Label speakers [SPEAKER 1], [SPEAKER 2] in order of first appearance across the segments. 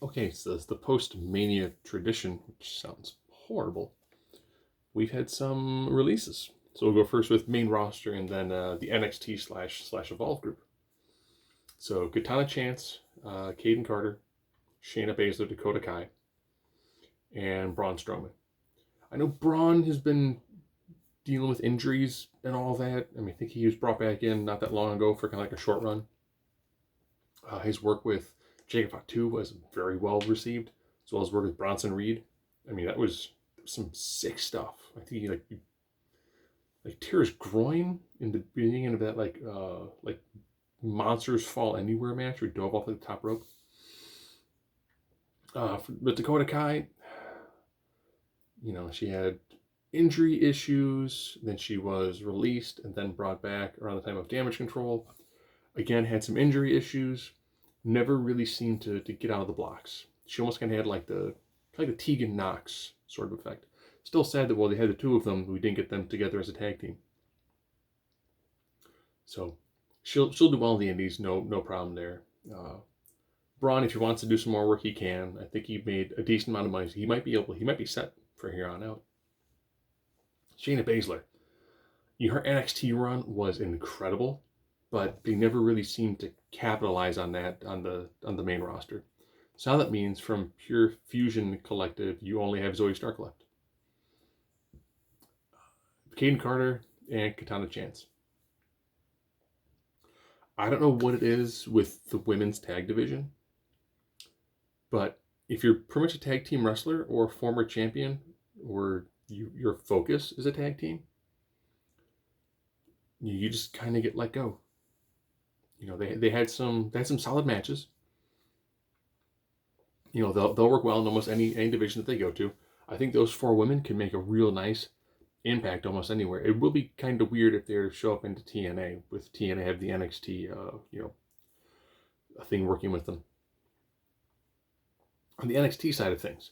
[SPEAKER 1] Okay, so it's the post-Mania tradition, which sounds horrible. We've had some releases. So we'll go first with main roster and then the NXT slash Evolve group. So Katana Chance, Caden Carter, Shayna Baszler, Dakota Kai, and Braun Strowman. I know Braun has been dealing with injuries and all that. I mean, I think he was brought back in not that long ago for kind of like a short run. His work with Jacob Fatu was very well received, as well as work with Bronson Reed. I mean, that was some sick stuff. I think he like tear his groin in the beginning of that like monsters fall anywhere match where he dove off the top rope. With Dakota Kai, she had injury issues. Then she was released and then brought back around the time of Damage Control. Again, had some injury issues. Never really seemed to get out of the blocks. She almost kind of had like the Tegan Knox sort of effect. Still sad that while they had the two of them, we didn't get them together as a tag team. So she'll do well in the Indies, no problem there. Braun, if he wants to do some more work, he can. I think he made a decent amount of money. So he might be set for here on out. Shayna Baszler, her NXT run was incredible, but they never really seemed to capitalize on that on the main roster. So now that means from pure Fusion Collective, you only have Zoe Stark left. Caden Carter and Katana Chance. I don't know what it is with the women's tag division, but if you're pretty much a tag team wrestler or a former champion, or your focus is a tag team, you just kind of get let go. They had some solid matches. They'll work well in almost any division that they go to. I think those four women can make a real nice impact almost anywhere. It will be kind of weird if they were to show up into TNA with TNA have the NXT a thing working with them. On the NXT side of things,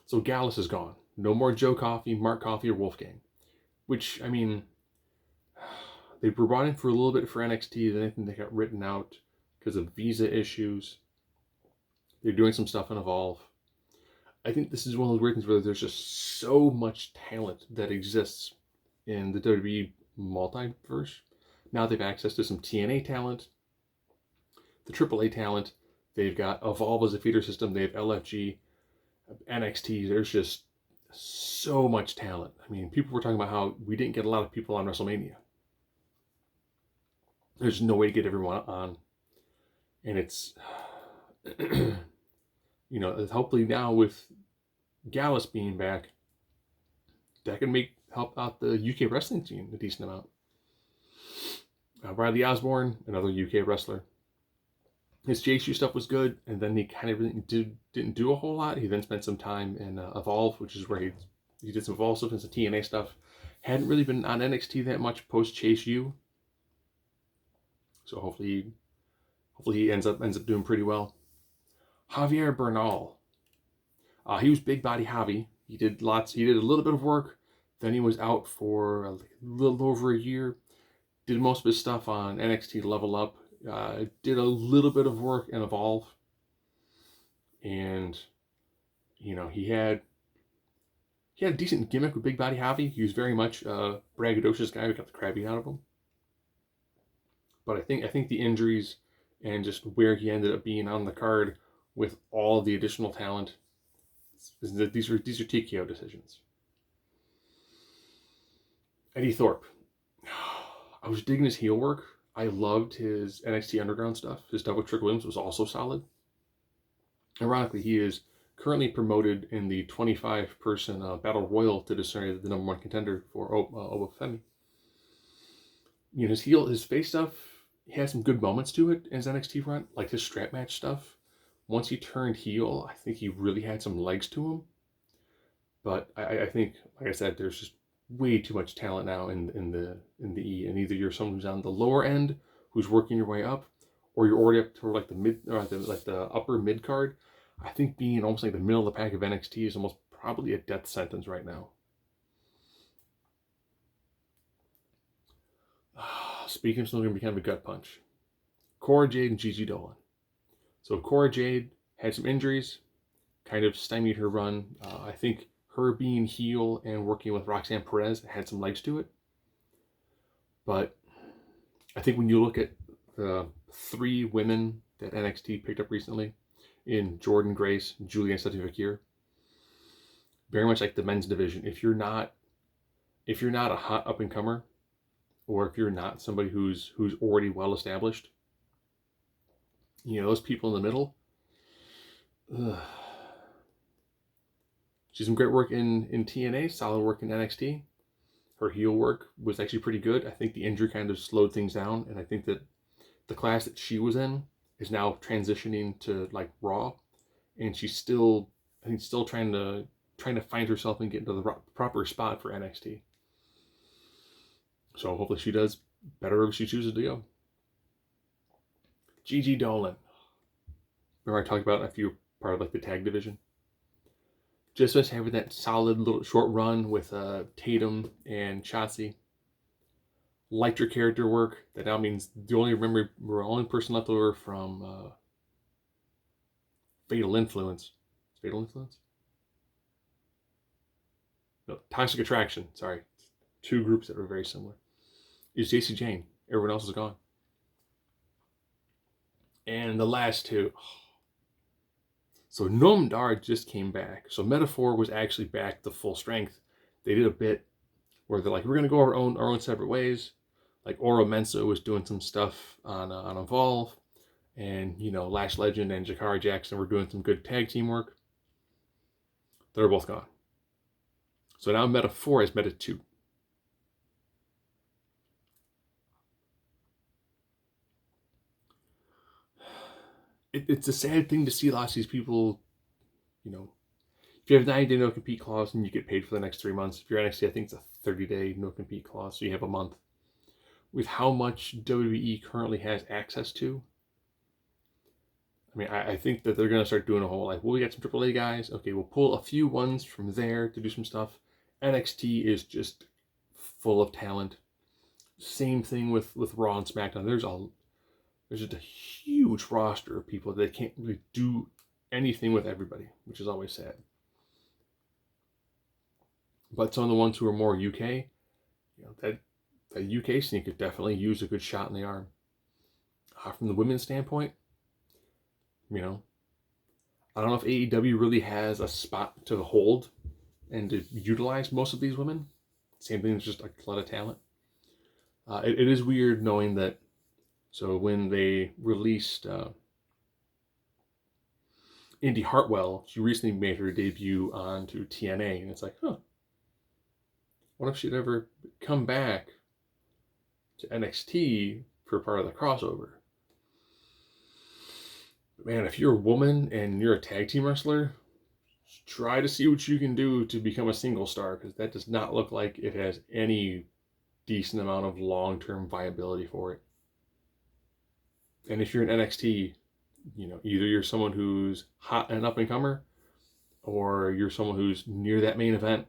[SPEAKER 1] so Gallus is gone. No more Joe Coffey, Mark Coffey, or Wolfgang. Which, I mean, they were brought in for a little bit for NXT, then I think they got written out because of visa issues. They're doing some stuff in Evolve. I think this is one of those weird things where there's just so much talent that exists in the WWE multiverse. Now they've access to some TNA talent, the AAA talent. They've got Evolve as a feeder system. They have LFG, NXT. There's just so much talent. I mean, people were talking about how we didn't get a lot of people on WrestleMania. There's no way to get everyone on. And it's, hopefully now with Gallus being back, that can help out the UK wrestling team a decent amount. Riley Osborne, another UK wrestler. His JSU stuff was good, and then he kind of really didn't do a whole lot. He then spent some time in Evolve, which is where he did some Evolve stuff and some TNA stuff. Hadn't really been on NXT that much post Chase U. So hopefully he ends up doing pretty well. Javier Bernal. He was big body Javi. He did a little bit of work. Then he was out for a little over a year. Did most of his stuff on NXT Level Up. Did a little bit of work in Evolve. And, he had a decent gimmick with Big Body Javi. He was very much a braggadocious guy who got the crap beat out of him. But I think the injuries and just where he ended up being on the card with all the additional talent, these are TKO decisions. Eddie Thorpe. I was digging his heel work. I loved his NXT Underground stuff. His stuff with Trick Williams was also solid. Ironically, he is currently promoted in the 25-person Battle Royal to decide the number one contender for Obafemi. His face stuff, he had some good moments to it in his NXT run, like his strap match stuff. Once he turned heel, I think he really had some legs to him. But I think, like I said, there's just way too much talent now in the E, and either you're someone who's on the lower end who's working your way up, or you're already up to like the mid or the upper mid card. I think being almost like the middle of the pack of NXT is almost probably a death sentence right now. Speaking of something going to be kind of a gut punch, Cora Jade and Gigi Dolan. So Cora Jade had some injuries, kind of stymied her run. I think her being heel and working with Roxanne Perez had some legs to it. But I think when you look at the 3 women that NXT picked up recently, in Jordan Grace, Julia Seti-Vakir, very much like the men's division, if you're not a hot up and comer, or if you're not somebody who's already well established, those people in the middle. She's some great work in TNA, solid work in NXT. Her heel work was actually pretty good. I think the injury kind of slowed things down, and I think that the class that she was in is now transitioning to like Raw, and she's still trying to find herself and get into the proper spot for NXT. So hopefully she does better if she chooses to go. Gigi Dolan. Remember I talked about a few part of like the tag division? Just us having that solid little short run with Tatum and Shotzi. Liked your character work. That now means we're the only person left over from Fatal Influence. Fatal Influence? No, Toxic Attraction. Sorry. 2 groups that were very similar. Is JC Jane. Everyone else is gone. And the last 2. So Noam Dar just came back. So Metaphor was actually back to full strength. They did a bit where they're like, we're going to go our own separate ways. Like Oro Mensah was doing some stuff on Evolve. And, Lash Legend and Jakara Jackson were doing some good tag team work. They're both gone. So now Meta-4 is Meta-2. It's a sad thing to see lots of these people, if you have a 90-day no-compete clause and you get paid for the next 3 months. If you're NXT, I think it's a 30-day no-compete clause, so you have a month. With how much WWE currently has access to, I think that they're going to start doing a whole, we got some AAA guys. Okay, we'll pull a few ones from there to do some stuff. NXT is just full of talent. Same thing with Raw and SmackDown. There's just a huge roster of people that can't really do anything with everybody, which is always sad. But some of the ones who are more UK, that UK scene could definitely use a good shot in the arm. From the women's standpoint, I don't know if AEW really has a spot to hold and to utilize most of these women. Same thing, it's just a lot of talent. It is weird knowing that. So when they released Indy Hartwell, she recently made her debut onto TNA, and it's like, what if she'd ever come back to NXT for part of the crossover? But man, if you're a woman and you're a tag team wrestler, try to see what you can do to become a single star, because that does not look like it has any decent amount of long-term viability for it. And if you're in NXT, either you're someone who's hot and up and comer, or you're someone who's near that main event.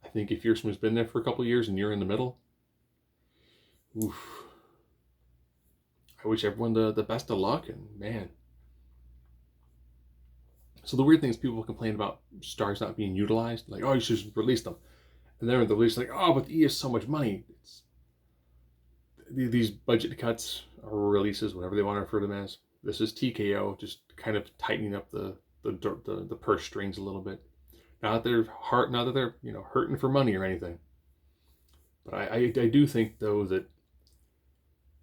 [SPEAKER 1] I think if you're someone who's been there for a couple of years and you're in the middle, oof. I wish everyone the best of luck, and man. So the weird thing is people complain about stars not being utilized, like, you should release them. And then they're released like, but the E has so much money. These budget cuts or releases, whatever they want to refer to them as. This is TKO, just kind of tightening up the purse strings a little bit. Not that they're hurting for money or anything. But I do think though that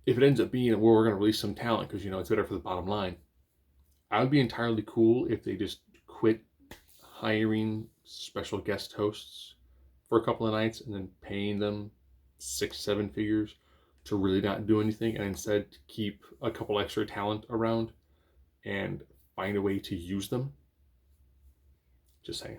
[SPEAKER 1] if it ends up being where we're going to release some talent because it's better for the bottom line, I would be entirely cool if they just quit hiring special guest hosts for a couple of nights and then paying them 6-7 figures to really not do anything, and instead keep a couple extra talent around and find a way to use them. Just saying.